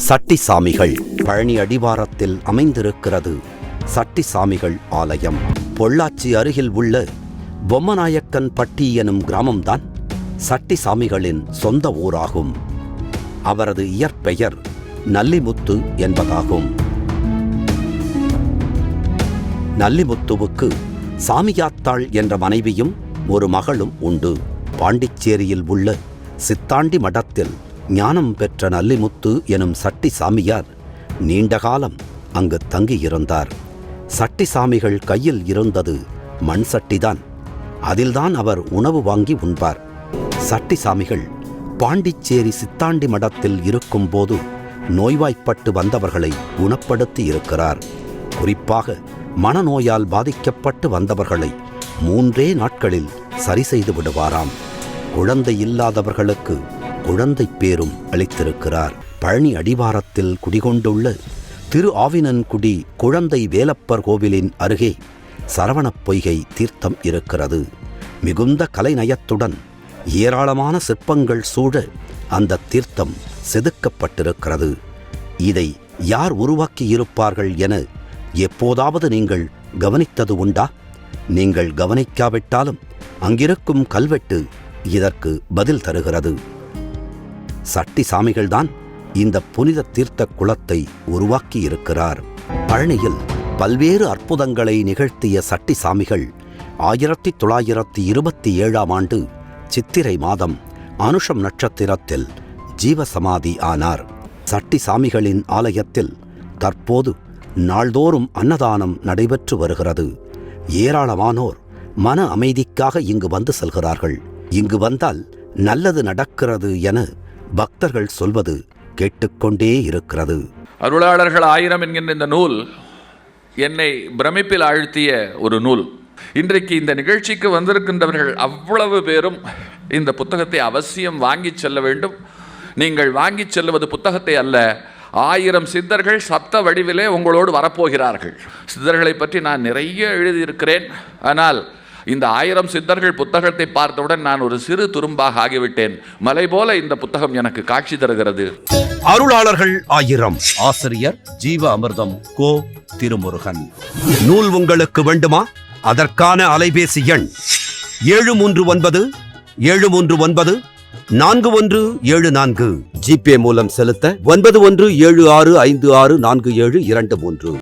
சட்டிசாமிகள் பழனி அடிவாரத்தில் அமைந்திருக்கிறது சட்டிசாமிகள் ஆலயம். பொள்ளாச்சி அருகில் உள்ள பொம்மநாயக்கன் பட்டி எனும் கிராமம்தான் சட்டிசாமிகளின் சொந்த ஊராகும். அவரது இயற்பெயர் நல்லிமுத்து என்பதாகும். நல்லிமுத்துவுக்கு சாமியாத்தாள் என்ற மனைவியும் ஒரு மகளும் உண்டு. பாண்டிச்சேரியில் உள்ள சித்தாண்டி மடத்தில் ஞானம் பெற்ற நல்லிமுத்து எனும் சட்டிசாமியார் நீண்ட காலம் அங்கு தங்கியிருந்தார். சட்டிசாமிகள் கையில் இருந்தது மண் சட்டிதான். அதில்தான் அவர் உணவு வாங்கி உண்பார். சட்டிசாமிகள் பாண்டிச்சேரி சித்தாண்டி மடத்தில் இருக்கும்போது நோய்வாய்ப்பட்டு வந்தவர்களை குணப்படுத்தி இருக்கிறார். குறிப்பாக மனநோயால் பாதிக்கப்பட்டு வந்தவர்களை 3 நாட்களில் சரி செய்து விடுவாராம். குழந்தை இல்லாதவர்களுக்கு குழந்தை பேரும் அளித்திருக்கிறார். பழனி அடிவாரத்தில் குடிகொண்டுள்ள திரு ஆவினன்குடி குழந்தை வேலப்பர் கோவிலின் அருகே சரவணப் பொய்கை தீர்த்தம் இருக்கிறது. மிகுந்த கலைநயத்துடன் ஏராளமான சிற்பங்கள் சூழ அந்த தீர்த்தம் செதுக்கப்பட்டிருக்கிறது. இதை யார் உருவாக்கியிருப்பார்கள் என எப்போதாவது நீங்கள் கவனித்தது உண்டா? நீங்கள் கவனிக்காவிட்டாலும் அங்கிருக்கும் கல்வெட்டு இதற்கு பதில் தருகிறது. சட்டிசாமிகள்தான் இந்த புனித தீர்த்த குளத்தை உருவாக்கி இருக்கிறார். பழனியில் பல்வேறு அற்புதங்களை நிகழ்த்திய சட்டிசாமிகள் 1927ஆம் ஆண்டு சித்திரை மாதம் அனுஷம் நட்சத்திரத்தில் ஜீவசமாதி ஆனார். சட்டிசாமிகளின் ஆலயத்தில் தற்போது நாள்தோறும் அன்னதானம் நடைபெற்று வருகிறது. ஏராளமானோர் மன அமைதிக்காக இங்கு வந்து செல்கிறார்கள். இங்கு வந்தால் நல்லது நடக்கிறது என பக்தர்கள் சொல்வது கேட்டுக்கொண்டே இருக்கிறது. அருளாளர்கள் 1000 என்கின்ற இந்த நூல் என்னை பிரமிப்பில் ஆழ்த்திய ஒரு நூல். இன்றைக்கு இந்த நிகழ்ச்சிக்கு வந்திருக்கின்றவர்கள் அவ்வளவு பேரும் இந்த புத்தகத்தை அவசியம் வாங்கி செல்ல வேண்டும். நீங்கள் வாங்கி செல்வது புத்தகத்தை அல்ல, 1000 சித்தர்கள் சப்த வடிவிலே உங்களோடு வரப்போகிறார்கள். சித்தர்களை பற்றி நான் நிறைய எழுதியிருக்கிறேன். ஆனால் இந்த 1000 சித்தர்கள் புத்தகத்தை பார்த்தவுடன் நான் ஒரு சிறு துரும்பாக ஆகிவிட்டேன். மலை போல இந்த புத்தகம் எனக்கு காட்சி தருகிறது. அருளாளர்கள் 1000. ஆசிரியர் ஜீவ அமிர்தம் கோ திருமுருகன். நூல் உங்களுக்கு வேண்டுமா? அதற்கான அலைபேசி எண் 7397394 ஜிபே மூலம் செலுத்த 9176564723.